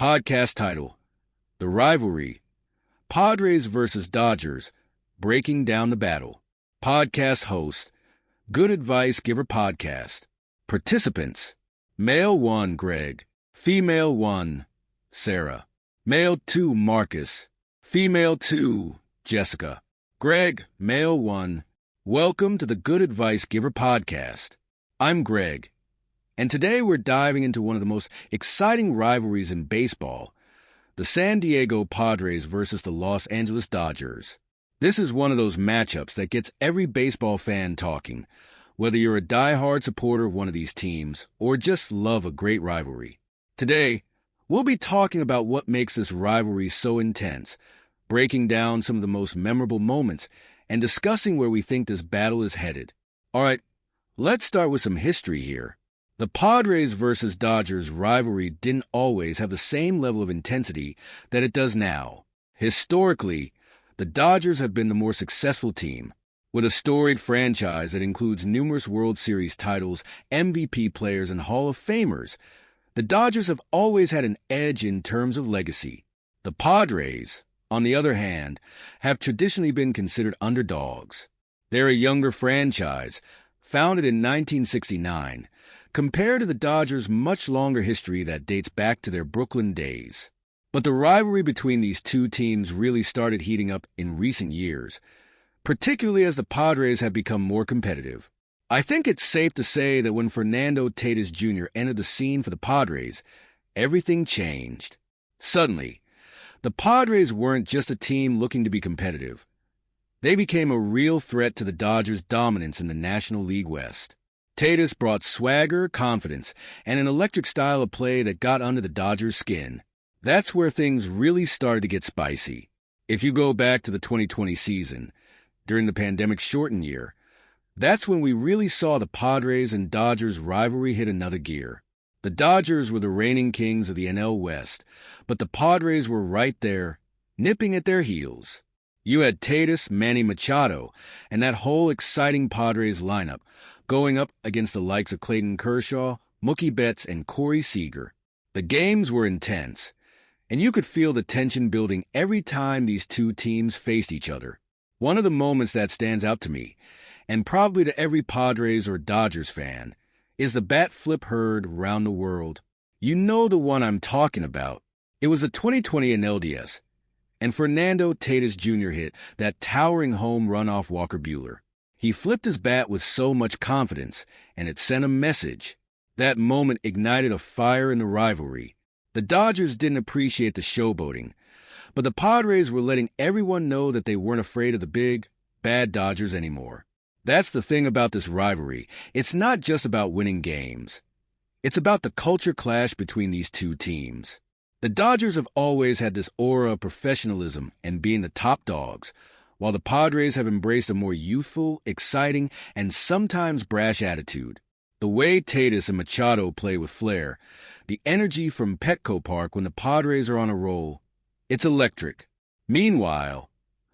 Podcast title, The Rivalry, Padres versus Dodgers, Breaking Down the Battle. Podcast host, Good Advice Giver Podcast. Participants, Male 1, Greg. Female 1, Sarah. Male 2, Marcus. Female 2, Jessica. Greg, Male 1. Welcome to the Good Advice Giver Podcast. I'm Greg, and today we're diving into one of the most exciting rivalries in baseball, the San Diego Padres versus the Los Angeles Dodgers. This is one of those matchups that gets every baseball fan talking, whether you're a diehard supporter of one of these teams or just love a great rivalry. Today, we'll be talking about what makes this rivalry so intense, breaking down some of the most memorable moments, and discussing where we think this battle is headed. All right, let's start with some history here. The Padres versus Dodgers rivalry didn't always have the same level of intensity that it does now. Historically, the Dodgers have been the more successful team, with a storied franchise that includes numerous World Series titles, MVP players, and Hall of Famers. The Dodgers have always had an edge in terms of legacy. The Padres, on the other hand, have traditionally been considered underdogs. They're a younger franchise, founded in 1969, compared to the Dodgers' much longer history that dates back to their Brooklyn days. But the rivalry between these two teams really started heating up in recent years, particularly as the Padres have become more competitive. I think it's safe to say that when Fernando Tatis Jr. entered the scene for the Padres, everything changed. Suddenly, the Padres weren't just a team looking to be competitive. They became a real threat to the Dodgers' dominance in the National League West. Tatis brought swagger, confidence, and an electric style of play that got under the Dodgers' skin. That's where things really started to get spicy. If you go back to the 2020 season, during the pandemic-shortened year, that's when we really saw the Padres and Dodgers rivalry hit another gear. The Dodgers were the reigning kings of the NL West, but the Padres were right there, nipping at their heels. You had Tatis, Manny Machado, and that whole exciting Padres lineup going up against the likes of Clayton Kershaw, Mookie Betts, and Corey Seager. The games were intense, and you could feel the tension building every time these two teams faced each other. One of the moments that stands out to me, and probably to every Padres or Dodgers fan, is the bat flip heard around the world. You know the one I'm talking about. It was the 2020 NLDS, and Fernando Tatis Jr. hit that towering home run off Walker Buehler. He flipped his bat with so much confidence, and it sent a message. That moment ignited a fire in the rivalry. The Dodgers didn't appreciate the showboating, but the Padres were letting everyone know that they weren't afraid of the big, bad Dodgers anymore. That's the thing about this rivalry. It's not just about winning games. It's about the culture clash between these two teams. The Dodgers have always had this aura of professionalism and being the top dogs, while the Padres have embraced a more youthful, exciting, and sometimes brash attitude. The way Tatis and Machado play with flair, the energy from Petco Park when the Padres are on a roll, it's electric. Meanwhile,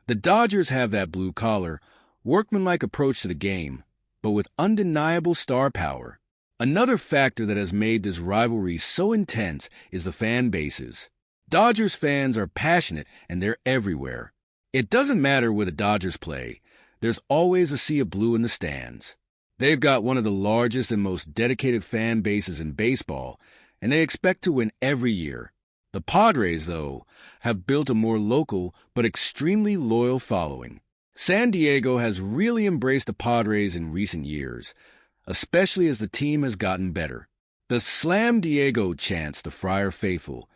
the Dodgers have that blue-collar, workmanlike approach to the game, but with undeniable star power. Another factor that has made this rivalry so intense is the fan bases. Dodgers fans are passionate and they're everywhere. It doesn't matter where the Dodgers play, there's always a sea of blue in the stands. They've got one of the largest and most dedicated fan bases in baseball, and they expect to win every year. The Padres, though, have built a more local but extremely loyal following. San Diego has really embraced the Padres in recent years, especially as the team has gotten better. The Slam Diego chants the Friar faithful.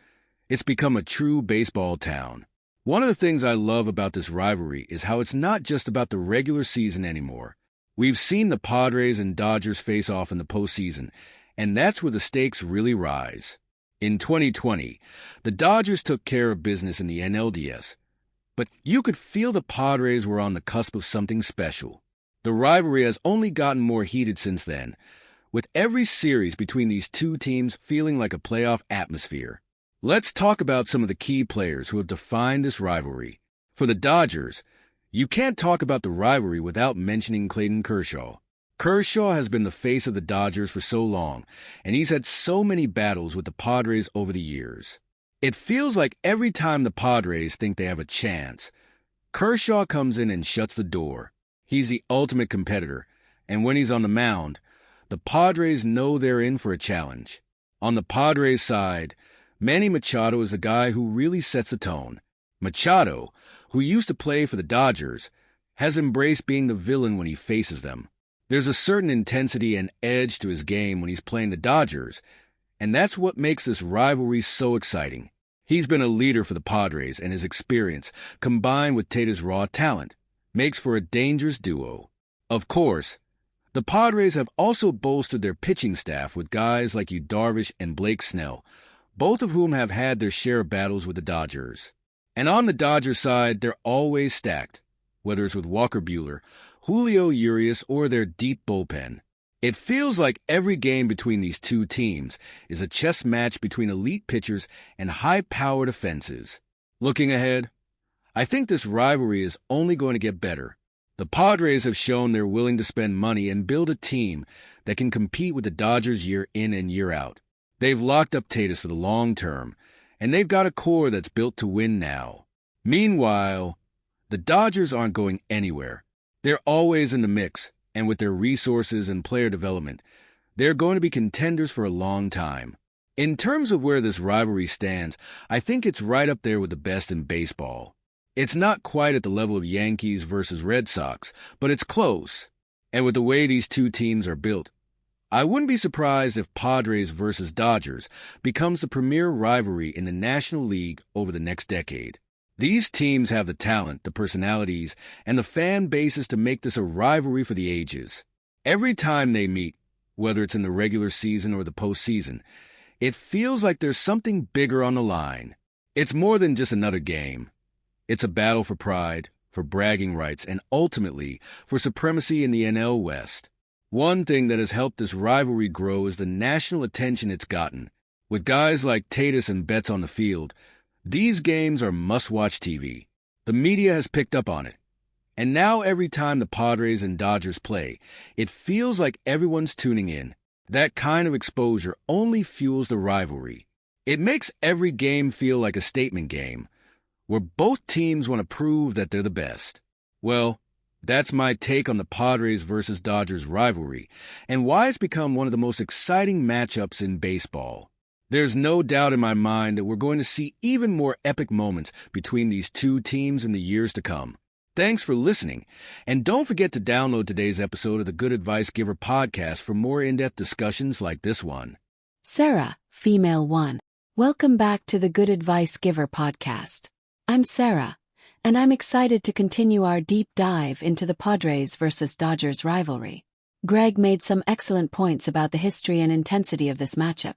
It's become a true baseball town. One of the things I love about this rivalry is how it's not just about the regular season anymore. We've seen the Padres and Dodgers face off in the postseason, and that's where the stakes really rise. In 2020, the Dodgers took care of business in the NLDS, but you could feel the Padres were on the cusp of something special. The rivalry has only gotten more heated since then, with every series between these two teams feeling like a playoff atmosphere. Let's talk about some of the key players who have defined this rivalry. For the Dodgers, you can't talk about the rivalry without mentioning Clayton Kershaw. Kershaw has been the face of the Dodgers for so long, and he's had so many battles with the Padres over the years. It feels like every time the Padres think they have a chance, Kershaw comes in and shuts the door. He's the ultimate competitor, and when he's on the mound, the Padres know they're in for a challenge. On the Padres side, Manny Machado is the guy who really sets the tone. Machado, who used to play for the Dodgers, has embraced being the villain when he faces them. There's a certain intensity and edge to his game when he's playing the Dodgers, and that's what makes this rivalry so exciting. He's been a leader for the Padres, and his experience, combined with Tate's raw talent, makes for a dangerous duo. Of course, the Padres have also bolstered their pitching staff with guys like Yu Darvish and Blake Snell, both of whom have had their share of battles with the Dodgers. And on the Dodgers side, they're always stacked, whether it's with Walker Buehler, Julio Urias, or their deep bullpen. It feels like every game between these two teams is a chess match between elite pitchers and high-powered offenses. Looking ahead, I think this rivalry is only going to get better. The Padres have shown they're willing to spend money and build a team that can compete with the Dodgers year in and year out. They've locked up Tatis for the long term, and they've got a core that's built to win now. Meanwhile, the Dodgers aren't going anywhere. They're always in the mix, and with their resources and player development, they're going to be contenders for a long time. In terms of where this rivalry stands, I think it's right up there with the best in baseball. It's not quite at the level of Yankees versus Red Sox, but it's close. And with the way these two teams are built, I wouldn't be surprised if Padres versus Dodgers becomes the premier rivalry in the National League over the next decade. These teams have the talent, the personalities, and the fan bases to make this a rivalry for the ages. Every time they meet, whether it's in the regular season or the postseason, it feels like there's something bigger on the line. It's more than just another game. It's a battle for pride, for bragging rights, and ultimately for supremacy in the NL West. One thing that has helped this rivalry grow is the national attention it's gotten. With guys like Tatis and Betts on the field, these games are must-watch TV. The media has picked up on it. And now every time the Padres and Dodgers play, it feels like everyone's tuning in. That kind of exposure only fuels the rivalry. It makes every game feel like a statement game, where both teams want to prove that they're the best. Well, that's my take on the Padres versus Dodgers rivalry, and why it's become one of the most exciting matchups in baseball. There's no doubt in my mind that we're going to see even more epic moments between these two teams in the years to come. Thanks for listening, and don't forget to download today's episode of the Good Advice Giver podcast for more in-depth discussions like this one. Sarah, female 1. Welcome back to the Good Advice Giver podcast. I'm Sarah, and I'm excited to continue our deep dive into the Padres versus Dodgers rivalry. Greg made some excellent points about the history and intensity of this matchup,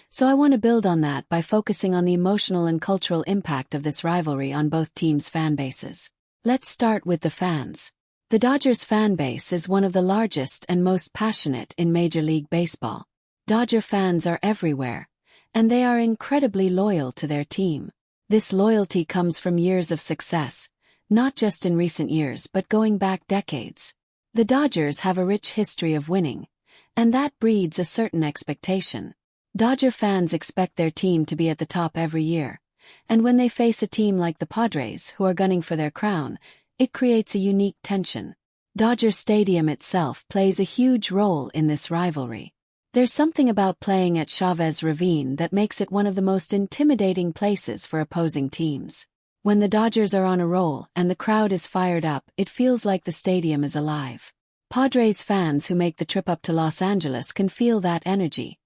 so I want to build on that by focusing on the emotional and cultural impact of this rivalry on both teams' fan bases. Let's start with the fans. The Dodgers fan base is one of the largest and most passionate in Major League Baseball. Dodger fans are everywhere, and they are incredibly loyal to their team. This loyalty comes from years of success, not just in recent years but going back decades. The Dodgers have a rich history of winning, and that breeds a certain expectation. Dodger fans expect their team to be at the top every year, and when they face a team like the Padres who are gunning for their crown, it creates a unique tension. Dodger Stadium itself plays a huge role in this rivalry. There's something about playing at Chavez Ravine that makes it one of the most intimidating places for opposing teams. When the Dodgers are on a roll and the crowd is fired up, it feels like the stadium is alive. Padres fans who make the trip up to Los Angeles can feel that energy,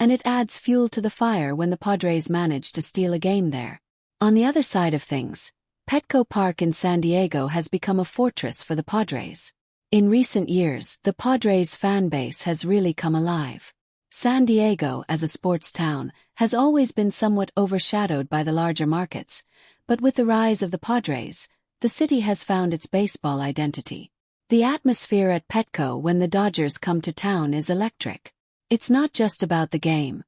and it adds fuel to the fire when the Padres manage to steal a game there. On the other side of things, Petco Park in San Diego has become a fortress for the Padres. In recent years, the Padres fan base has really come alive. San Diego, as a sports town, has always been somewhat overshadowed by the larger markets, but with the rise of the Padres, the city has found its baseball identity. The atmosphere at Petco when the Dodgers come to town is electric. It's not just about the game.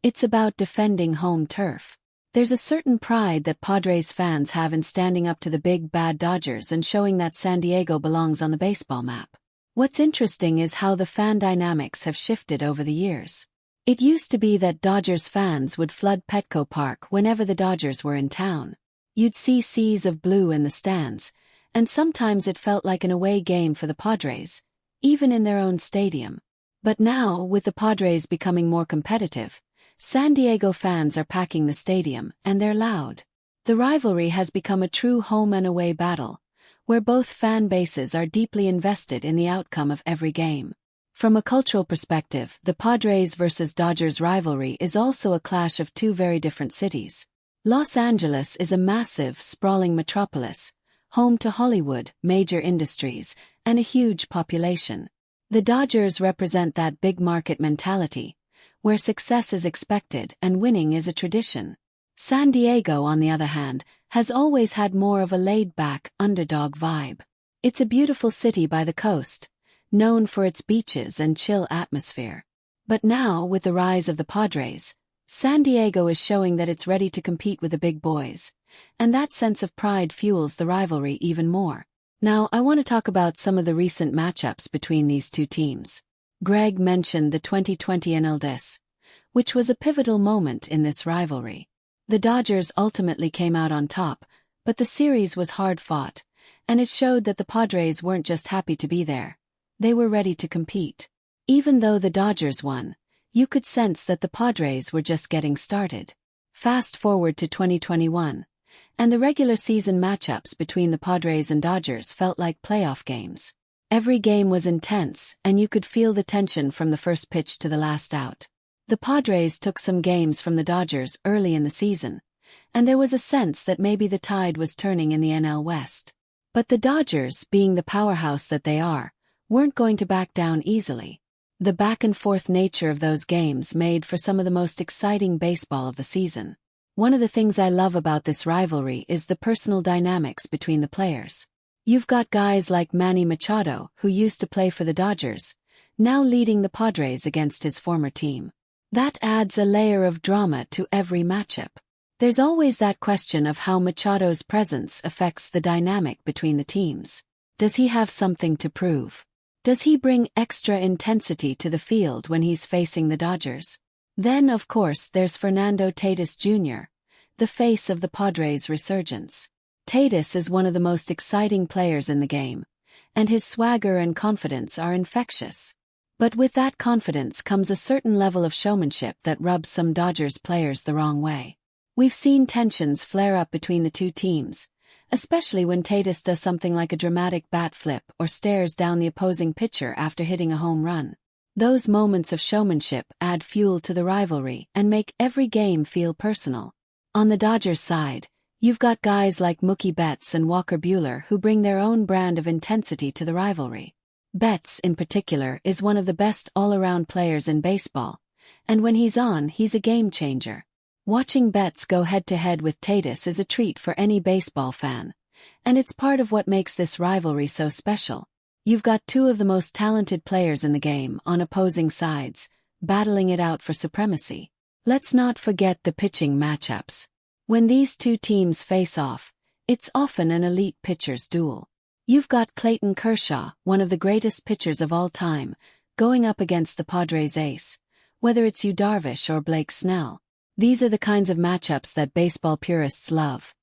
It's about defending home turf. There's a certain pride that Padres fans have in standing up to the big bad Dodgers and showing that San Diego belongs on the baseball map. What's interesting is how the fan dynamics have shifted over the years. It used to be that Dodgers fans would flood Petco Park whenever the Dodgers were in town. You'd see seas of blue in the stands, and sometimes it felt like an away game for the Padres, even in their own stadium. But now, with the Padres becoming more competitive, San Diego fans are packing the stadium, and they're loud. The rivalry has become a true home and away battle, where both fan bases are deeply invested in the outcome of every game. From a cultural perspective, the Padres versus Dodgers rivalry is also a clash of two very different cities. Los Angeles is a massive, sprawling metropolis, home to Hollywood, major industries, and a huge population. The Dodgers represent that big market mentality, where success is expected and winning is a tradition. San Diego, on the other hand, has always had more of a laid-back, underdog vibe. It's a beautiful city by the coast, known for its beaches and chill atmosphere. But now, with the rise of the Padres, San Diego is showing that it's ready to compete with the big boys, and that sense of pride fuels the rivalry even more. Now, I want to talk about some of the recent matchups between these two teams. Greg mentioned the 2020 NLDS, which was a pivotal moment in this rivalry. The Dodgers ultimately came out on top, but the series was hard-fought, and it showed that the Padres weren't just happy to be there. They were ready to compete. Even though the Dodgers won, you could sense that the Padres were just getting started. Fast forward to 2021, and the regular season matchups between the Padres and Dodgers felt like playoff games. Every game was intense, and you could feel the tension from the first pitch to the last out. The Padres took some games from the Dodgers early in the season, and there was a sense that maybe the tide was turning in the NL West. But the Dodgers, being the powerhouse that they are, weren't going to back down easily. The back-and-forth nature of those games made for some of the most exciting baseball of the season. One of the things I love about this rivalry is the personal dynamics between the players. You've got guys like Manny Machado, who used to play for the Dodgers, now leading the Padres against his former team. That adds a layer of drama to every matchup. There's always that question of how Machado's presence affects the dynamic between the teams. Does he have something to prove? Does he bring extra intensity to the field when he's facing the Dodgers? Then, of course, there's Fernando Tatis Jr., the face of the Padres' resurgence. Tatis is one of the most exciting players in the game, and his swagger and confidence are infectious. But with that confidence comes a certain level of showmanship that rubs some Dodgers players the wrong way. We've seen tensions flare up between the two teams, especially when Tatis does something like a dramatic bat flip or stares down the opposing pitcher after hitting a home run. Those moments of showmanship add fuel to the rivalry and make every game feel personal. On the Dodgers side, you've got guys like Mookie Betts and Walker Buehler who bring their own brand of intensity to the rivalry. Betts, in particular, is one of the best all-around players in baseball, and when he's on, he's a game-changer. Watching Betts go head-to-head with Tatis is a treat for any baseball fan, and it's part of what makes this rivalry so special. You've got two of the most talented players in the game on opposing sides, battling it out for supremacy. Let's not forget the pitching matchups. When these two teams face off, it's often an elite pitcher's duel. You've got Clayton Kershaw, one of the greatest pitchers of all time, going up against the Padres' ace, whether it's Yu Darvish or Blake Snell. These are the kinds of matchups that baseball purists love.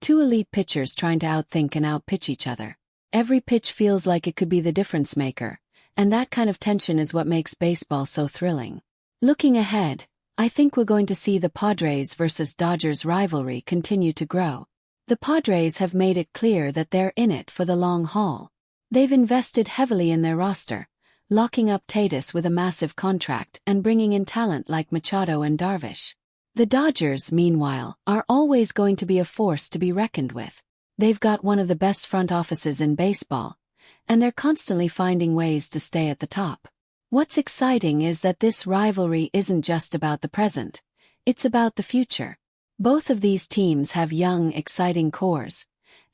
Two elite pitchers trying to outthink and outpitch each other. Every pitch feels like it could be the difference maker, and that kind of tension is what makes baseball so thrilling. Looking ahead, I think we're going to see the Padres versus Dodgers rivalry continue to grow. The Padres have made it clear that they're in it for the long haul. They've invested heavily in their roster, locking up Tatis with a massive contract and bringing in talent like Machado and Darvish. The Dodgers, meanwhile, are always going to be a force to be reckoned with. They've got one of the best front offices in baseball, and they're constantly finding ways to stay at the top. What's exciting is that this rivalry isn't just about the present, it's about the future. Both of these teams have young, exciting cores,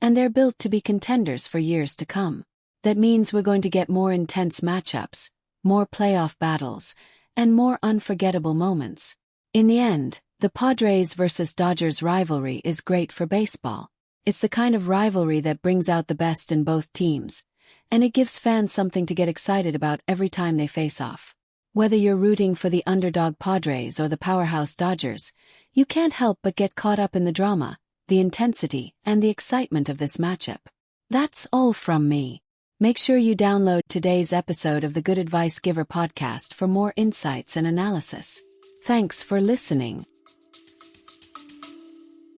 and they're built to be contenders for years to come. That means we're going to get more intense matchups, more playoff battles, and more unforgettable moments. In the end, the Padres versus Dodgers rivalry is great for baseball. It's the kind of rivalry that brings out the best in both teams, and it gives fans something to get excited about every time they face off. Whether you're rooting for the underdog Padres or the powerhouse Dodgers, you can't help but get caught up in the drama, the intensity, and the excitement of this matchup. That's all from me. Make sure you download today's episode of the Good Advice Giver podcast for more insights and analysis. Thanks for listening.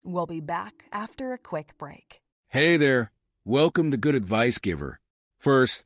We'll be back after a quick break. Hey there. Welcome to Good Advice Giver. First,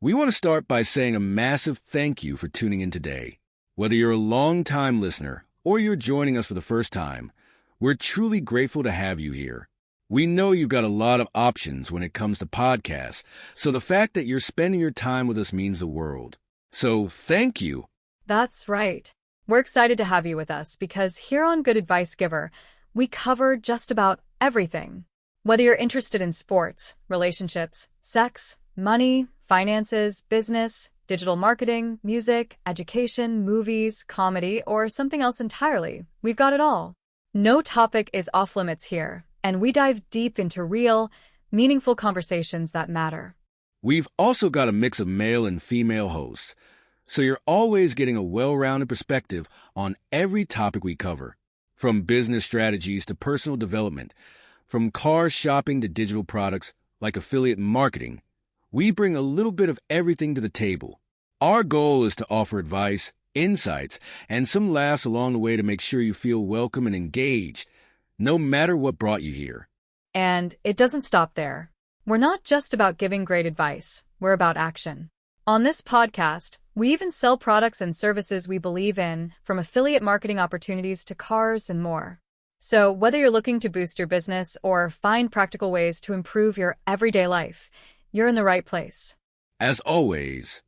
we want to start by saying a massive thank you for tuning in today. Whether you're a long-time listener or you're joining us for the first time, we're truly grateful to have you here. We know you've got a lot of options when it comes to podcasts, so the fact that you're spending your time with us means the world. So thank you. That's right. We're excited to have you with us because here on Good Advice Giver, we cover just about everything. Whether you're interested in sports, relationships, sex, money, finances, business, digital marketing, music, education, movies, comedy, or something else entirely, we've got it all. No topic is off limits here, and we dive deep into real, meaningful conversations that matter. We've also got a mix of male and female hosts, so you're always getting a well-rounded perspective on every topic we cover, from business strategies to personal development, from car shopping to digital products like affiliate marketing. We bring a little bit of everything to the table. Our goal is to offer advice, insights, and some laughs along the way to make sure you feel welcome and engaged, no matter what brought you here. And it doesn't stop there. We're not just about giving great advice, we're about action. On this podcast, we even sell products and services we believe in, from affiliate marketing opportunities to cars and more. So whether you're looking to boost your business or find practical ways to improve your everyday life, you're in the right place. As always,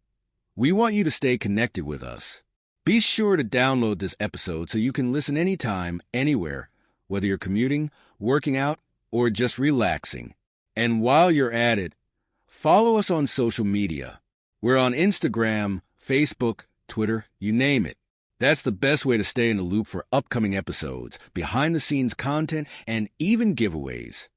we want you to stay connected with us. Be sure to download this episode so you can listen anytime, anywhere, whether you're commuting, working out, or just relaxing. And while you're at it, follow us on social media. We're on Instagram, Facebook, Twitter, you name it. That's the best way to stay in the loop for upcoming episodes, behind-the-scenes content, and even giveaways.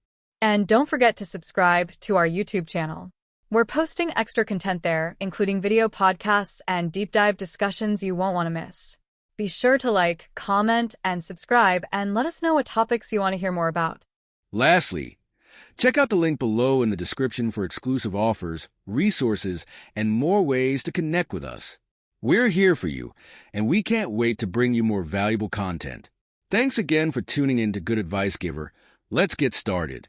And don't forget to subscribe to our YouTube channel. We're posting extra content there, including video podcasts and deep dive discussions you won't want to miss. Be sure to like, comment, and subscribe, and let us know what topics you want to hear more about. Lastly, check out the link below in the description for exclusive offers, resources, and more ways to connect with us. We're here for you, and we can't wait to bring you more valuable content. Thanks again for tuning in to Good Advice Giver. Let's get started.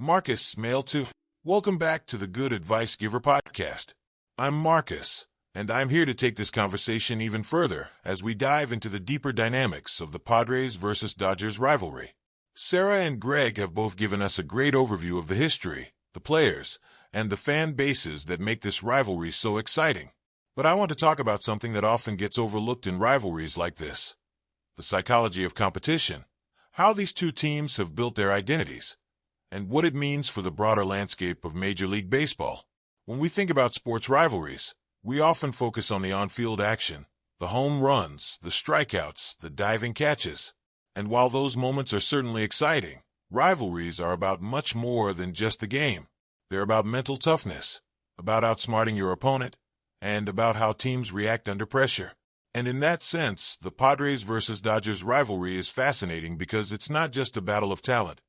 Marcus, male 2. Welcome back to the Good Advice Giver podcast. I'm Marcus, and I'm here to take this conversation even further as we dive into the deeper dynamics of the Padres versus Dodgers rivalry. Sarah and Greg have both given us a great overview of the history, the players, and the fan bases that make this rivalry so exciting. But I want to talk about something that often gets overlooked in rivalries like this: the psychology of competition, how these two teams have built their identities, and what it means for the broader landscape of Major League Baseball. When we think about sports rivalries, we often focus on the on-field action, the home runs, the strikeouts, the diving catches. And while those moments are certainly exciting, rivalries are about much more than just the game. They're about mental toughness, about outsmarting your opponent, and about how teams react under pressure. And in that sense, the Padres versus Dodgers rivalry is fascinating because it's not just a battle of talent.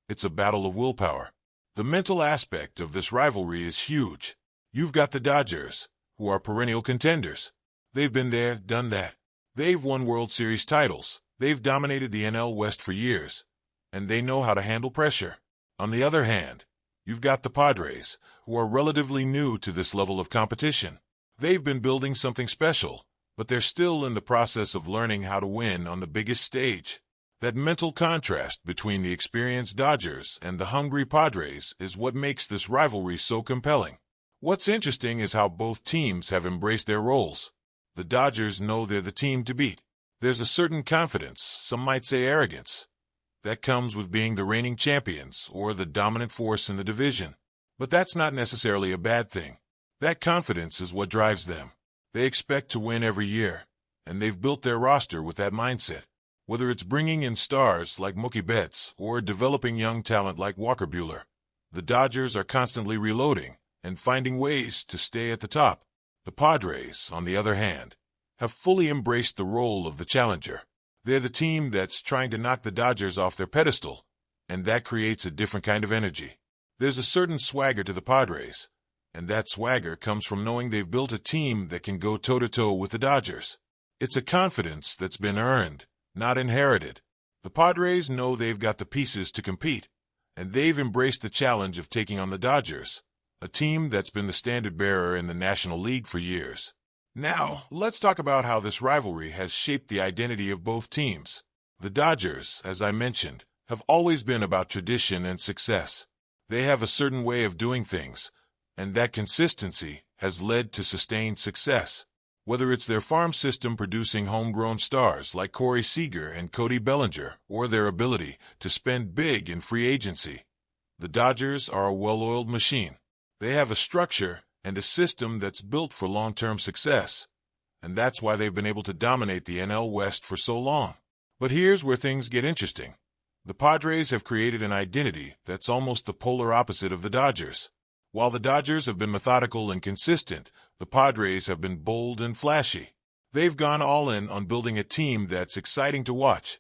It's a battle of willpower. The mental aspect of this rivalry is huge. You've got the Dodgers, who are perennial contenders. They've been there, done that. They've won World Series titles. They've dominated the NL West for years, and they know how to handle pressure. On the other hand, you've got the Padres, who are relatively new to this level of competition. They've been building something special, but they're still in the process of learning how to win on the biggest stage. That mental contrast between the experienced Dodgers and the hungry Padres is what makes this rivalry so compelling. What's interesting is how both teams have embraced their roles. The Dodgers know they're the team to beat. There's a certain confidence, some might say arrogance, that comes with being the reigning champions or the dominant force in the division. But that's not necessarily a bad thing. That confidence is what drives them. They expect to win every year, and they've built their roster with that mindset. Whether it's bringing in stars like Mookie Betts or developing young talent like Walker Buehler, the Dodgers are constantly reloading, and finding ways to stay at the top. The Padres, on the other hand, have fully embraced the role of the challenger. They're the team that's trying to knock the Dodgers off their pedestal, and that creates a different kind of energy. There's a certain swagger to the Padres, and that swagger comes from knowing they've built a team that can go toe-to-toe with the Dodgers. It's a confidence that's been earned, not inherited. The Padres know they've got the pieces to compete, and they've embraced the challenge of taking on the Dodgers, a team that's been the standard-bearer in the National League for years. Now, let's talk about how this rivalry has shaped the identity of both teams. The Dodgers, as I mentioned, have always been about tradition and success. They have a certain way of doing things, and that consistency has led to sustained success. Whether it's their farm system producing homegrown stars like Corey Seager and Cody Bellinger, or their ability to spend big in free agency, the Dodgers are a well-oiled machine. They have a structure and a system that's built for long-term success, and that's why they've been able to dominate the NL West for so long. But here's where things get interesting. The Padres have created an identity that's almost the polar opposite of the Dodgers. While the Dodgers have been methodical and consistent, the Padres have been bold and flashy. They've gone all in on building a team that's exciting to watch,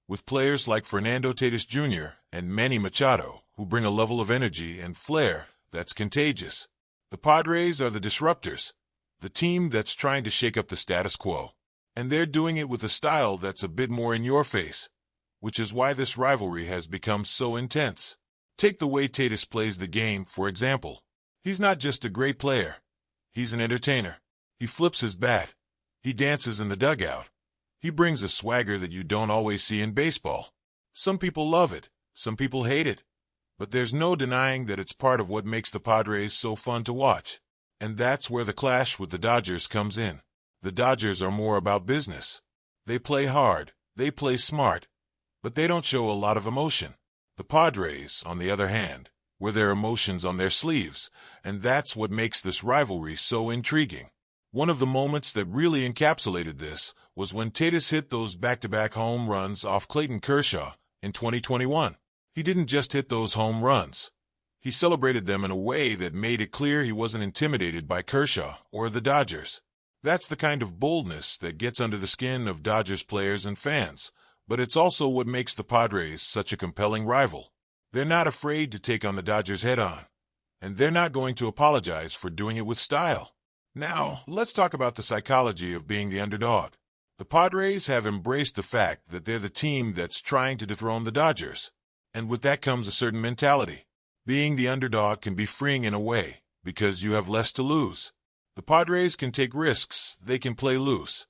with players like Fernando Tatis Jr. and Manny Machado, who bring a level of energy and flair that's contagious. The Padres are the disruptors, the team that's trying to shake up the status quo, and they're doing it with a style that's a bit more in your face, which is why this rivalry has become so intense. Take the way Tatis plays the game, for example. He's not just a great player. He's an entertainer. He flips his bat. He dances in the dugout. He brings a swagger that you don't always see in baseball. Some people love it. Some people hate it. But there's no denying that it's part of what makes the Padres so fun to watch. And that's where the clash with the Dodgers comes in. The Dodgers are more about business. They play hard. They play smart. But they don't show a lot of emotion. The Padres, on the other hand, wear their emotions on their sleeves, and that's what makes this rivalry so intriguing. One of the moments that really encapsulated this was when Tatis hit those back-to-back home runs off Clayton Kershaw in 2021. He didn't just hit those home runs. He celebrated them in a way that made it clear he wasn't intimidated by Kershaw or the Dodgers. That's the kind of boldness that gets under the skin of Dodgers players and fans, but it's also what makes the Padres such a compelling rival. They're not afraid to take on the Dodgers head-on, and they're not going to apologize for doing it with style. Now, let's talk about the psychology of being the underdog. The Padres have embraced the fact that they're the team that's trying to dethrone the Dodgers, and with that comes a certain mentality. Being the underdog can be freeing in a way, because you have less to lose. The Padres can take risks, they can play loose,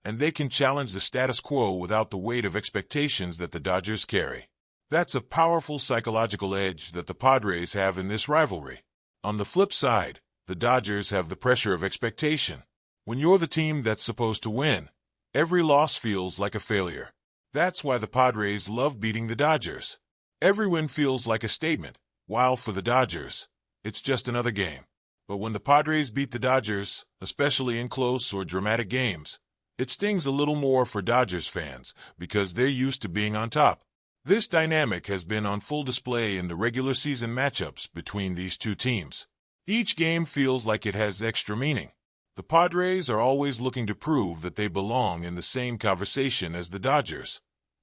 and they can challenge the status quo without the weight of expectations that the Dodgers carry. That's a powerful psychological edge that the Padres have in this rivalry. On the flip side, the Dodgers have the pressure of expectation. When you're the team that's supposed to win, every loss feels like a failure. That's why the Padres love beating the Dodgers. Every win feels like a statement, while for the Dodgers, it's just another game. But when the Padres beat the Dodgers, especially in close or dramatic games, it stings a little more for Dodgers fans because they're used to being on top. This dynamic has been on full display in the regular season matchups between these two teams. Each game feels like it has extra meaning. The Padres are always looking to prove that they belong in the same conversation as the Dodgers,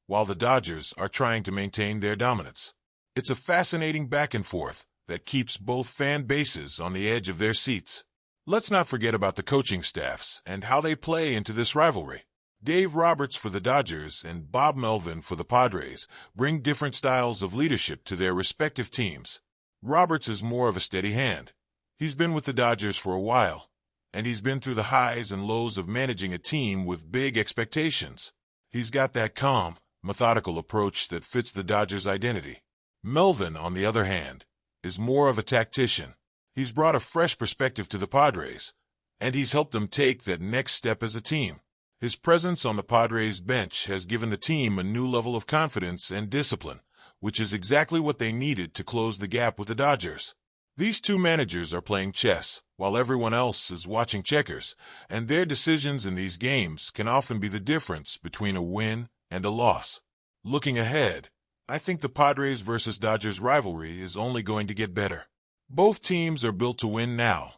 while the Dodgers are trying to maintain their dominance. It's a fascinating back and forth that keeps both fan bases on the edge of their seats. Let's not forget about the coaching staffs and how they play into this rivalry. Dave Roberts for the Dodgers and Bob Melvin for the Padres bring different styles of leadership to their respective teams. Roberts is more of a steady hand. He's been with the Dodgers for a while, and he's been through the highs and lows of managing a team with big expectations. He's got that calm, methodical approach that fits the Dodgers' identity. Melvin, on the other hand, is more of a tactician. He's brought a fresh perspective to the Padres, and he's helped them take that next step as a team. His presence on the Padres bench has given the team a new level of confidence and discipline, which is exactly what they needed to close the gap with the Dodgers. These two managers are playing chess, while everyone else is watching checkers, and their decisions in these games can often be the difference between a win and a loss. Looking ahead, I think the Padres versus Dodgers rivalry is only going to get better. Both teams are built to win now,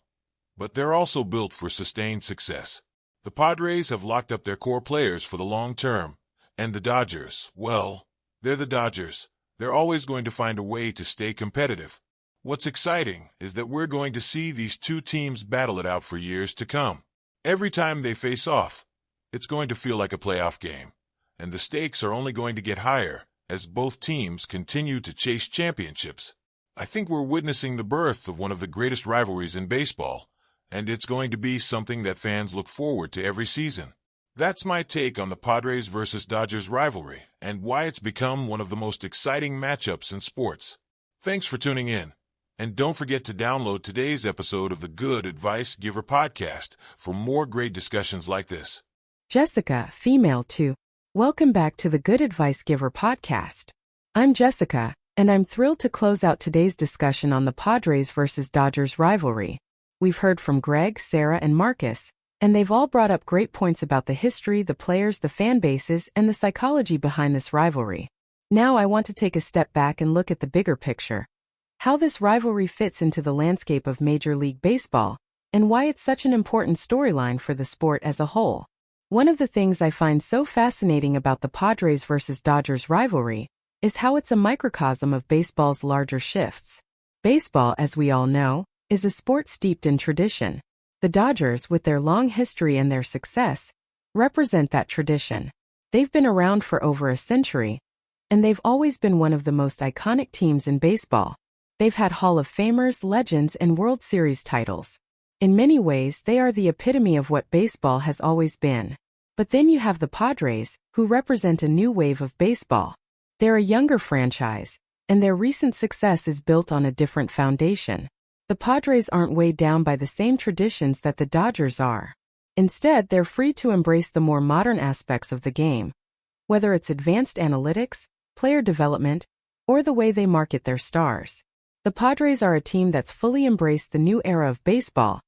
but they're also built for sustained success. The Padres have locked up their core players for the long term, and the Dodgers, well, they're the Dodgers. They're always going to find a way to stay competitive. What's exciting is that we're going to see these two teams battle it out for years to come. Every time they face off, it's going to feel like a playoff game, and the stakes are only going to get higher as both teams continue to chase championships. I think we're witnessing the birth of one of the greatest rivalries in baseball, and it's going to be something that fans look forward to every season. That's my take on the Padres versus Dodgers rivalry and why it's become one of the most exciting matchups in sports. Thanks for tuning in, and don't forget to download today's episode of the Good Advice Giver podcast for more great discussions like this. Jessica, female 2. Welcome back to the Good Advice Giver podcast. I'm Jessica, and I'm thrilled to close out today's discussion on the Padres versus Dodgers rivalry. We've heard from Greg, Sarah, and Marcus, and they've all brought up great points about the history, the players, the fan bases, and the psychology behind this rivalry. Now I want to take a step back and look at the bigger picture. How this rivalry fits into the landscape of Major League Baseball, and why it's such an important storyline for the sport as a whole. One of the things I find so fascinating about the Padres versus Dodgers rivalry is how it's a microcosm of baseball's larger shifts. Baseball, as we all know, is a sport steeped in tradition. The Dodgers, with their long history and their success, represent that tradition. They've been around for over a century, and they've always been one of the most iconic teams in baseball. They've had Hall of Famers, legends, and World Series titles. In many ways, they are the epitome of what baseball has always been. But then you have the Padres, who represent a new wave of baseball. They're a younger franchise, and their recent success is built on a different foundation. The Padres aren't weighed down by the same traditions that the Dodgers are. Instead, they're free to embrace the more modern aspects of the game, whether it's advanced analytics, player development, or the way they market their stars. The Padres are a team that's fully embraced the new era of baseball,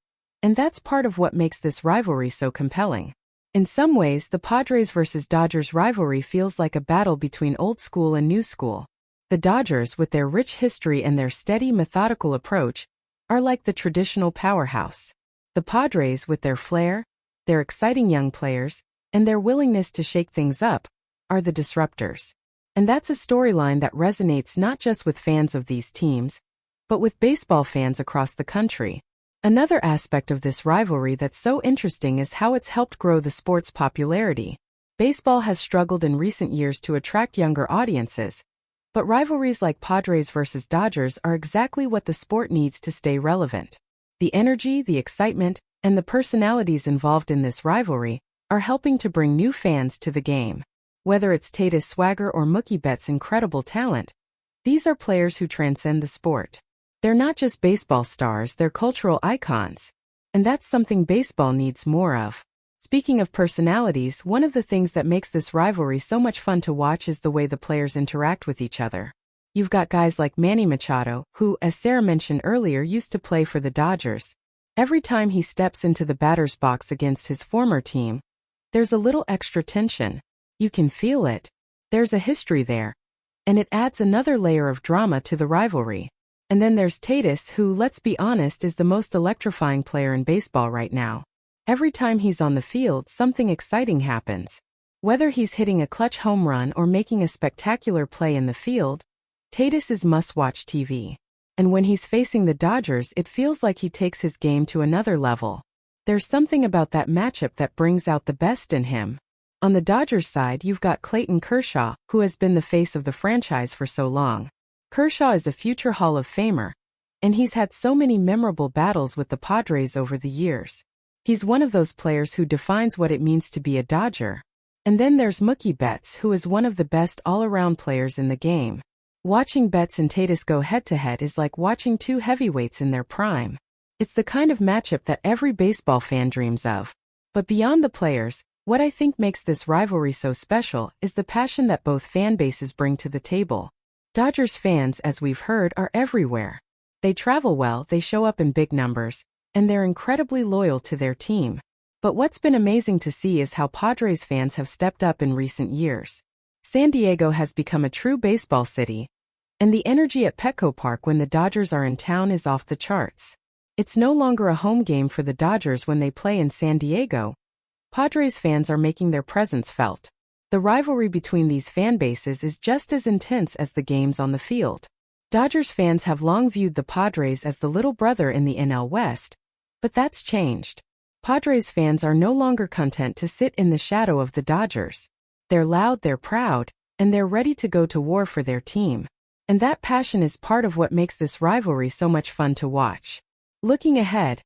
and that's part of what makes this rivalry so compelling. In some ways, the Padres versus Dodgers rivalry feels like a battle between old school and new school. The Dodgers, with their rich history and their steady, methodical approach, are like the traditional powerhouse. The Padres, with their flair, their exciting young players, and their willingness to shake things up, are the disruptors. And that's a storyline that resonates not just with fans of these teams, but with baseball fans across the country. Another aspect of this rivalry that's so interesting is how it's helped grow the sport's popularity. Baseball has struggled in recent years to attract younger audiences, but rivalries like Padres versus Dodgers are exactly what the sport needs to stay relevant. The energy, the excitement, and the personalities involved in this rivalry are helping to bring new fans to the game. Whether it's Tatis' swagger or Mookie Betts' incredible talent, these are players who transcend the sport. They're not just baseball stars, they're cultural icons. And that's something baseball needs more of. Speaking of personalities, one of the things that makes this rivalry so much fun to watch is the way the players interact with each other. You've got guys like Manny Machado, who, as Sarah mentioned earlier, used to play for the Dodgers. Every time he steps into the batter's box against his former team, there's a little extra tension. You can feel it. There's a history there. And it adds another layer of drama to the rivalry. And then there's Tatis, who, let's be honest, is the most electrifying player in baseball right now. Every time he's on the field, something exciting happens. Whether he's hitting a clutch home run or making a spectacular play in the field, Tatis is must-watch TV. And when he's facing the Dodgers, it feels like he takes his game to another level. There's something about that matchup that brings out the best in him. On the Dodgers side, you've got Clayton Kershaw, who has been the face of the franchise for so long. Kershaw is a future Hall of Famer, and he's had so many memorable battles with the Padres over the years. He's one of those players who defines what it means to be a Dodger. And then there's Mookie Betts, who is one of the best all-around players in the game. Watching Betts and Tatis go head-to-head is like watching two heavyweights in their prime. It's the kind of matchup that every baseball fan dreams of. But beyond the players, what I think makes this rivalry so special is the passion that both fan bases bring to the table. Dodgers fans, as we've heard, are everywhere. They travel well, they show up in big numbers, and they're incredibly loyal to their team. But what's been amazing to see is how Padres fans have stepped up in recent years. San Diego has become a true baseball city, And the energy at Petco Park when the Dodgers are in town is off the charts. It's no longer a home game for the Dodgers when they play in San Diego. Padres fans are making their presence felt. The rivalry between these fan bases is just as intense as the games on the field. Dodgers fans have long viewed the Padres as the little brother in the NL West, but that's changed. Padres fans are no longer content to sit in the shadow of the Dodgers. They're loud, they're proud, and they're ready to go to war for their team. And that passion is part of what makes this rivalry so much fun to watch. Looking ahead,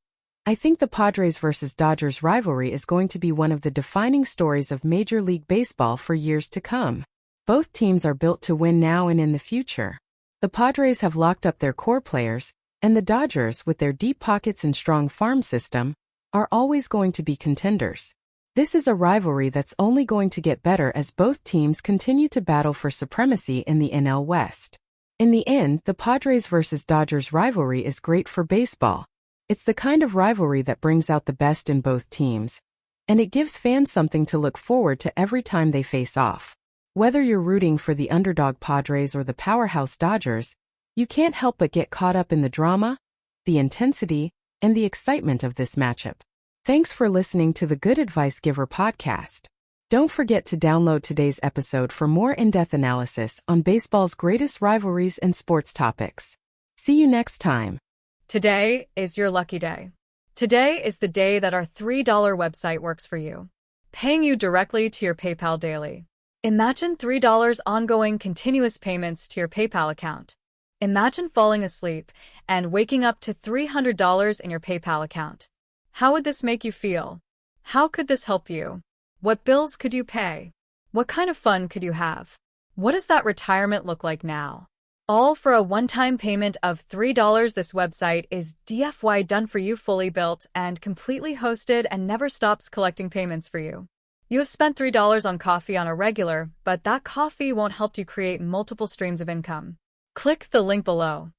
I think the Padres versus Dodgers rivalry is going to be one of the defining stories of Major League Baseball for years to come. Both teams are built to win now and in the future. The Padres have locked up their core players, and the Dodgers, with their deep pockets and strong farm system, are always going to be contenders. This is a rivalry that's only going to get better as both teams continue to battle for supremacy in the NL West. In the end, the Padres versus Dodgers rivalry is great for baseball. It's the kind of rivalry that brings out the best in both teams, and it gives fans something to look forward to every time they face off. Whether you're rooting for the underdog Padres or the powerhouse Dodgers, you can't help but get caught up in the drama, the intensity, and the excitement of this matchup. Thanks for listening to the Good Advice Giver podcast. Don't forget to download today's episode for more in-depth analysis on baseball's greatest rivalries and sports topics. See you next time. Today is your lucky day. Today is the day that our $3 website works for you, paying you directly to your PayPal daily. Imagine $3 ongoing continuous payments to your PayPal account. Imagine falling asleep and waking up to $300 in your PayPal account. How would this make you feel? How could this help you? What bills could you pay? What kind of fun could you have? What does that retirement look like now? All for a one-time payment of $3. This website is DFY done for you, fully built and completely hosted, and never stops collecting payments for you. You have spent $3 on coffee on a regular, but that coffee won't help you create multiple streams of income. Click the link below.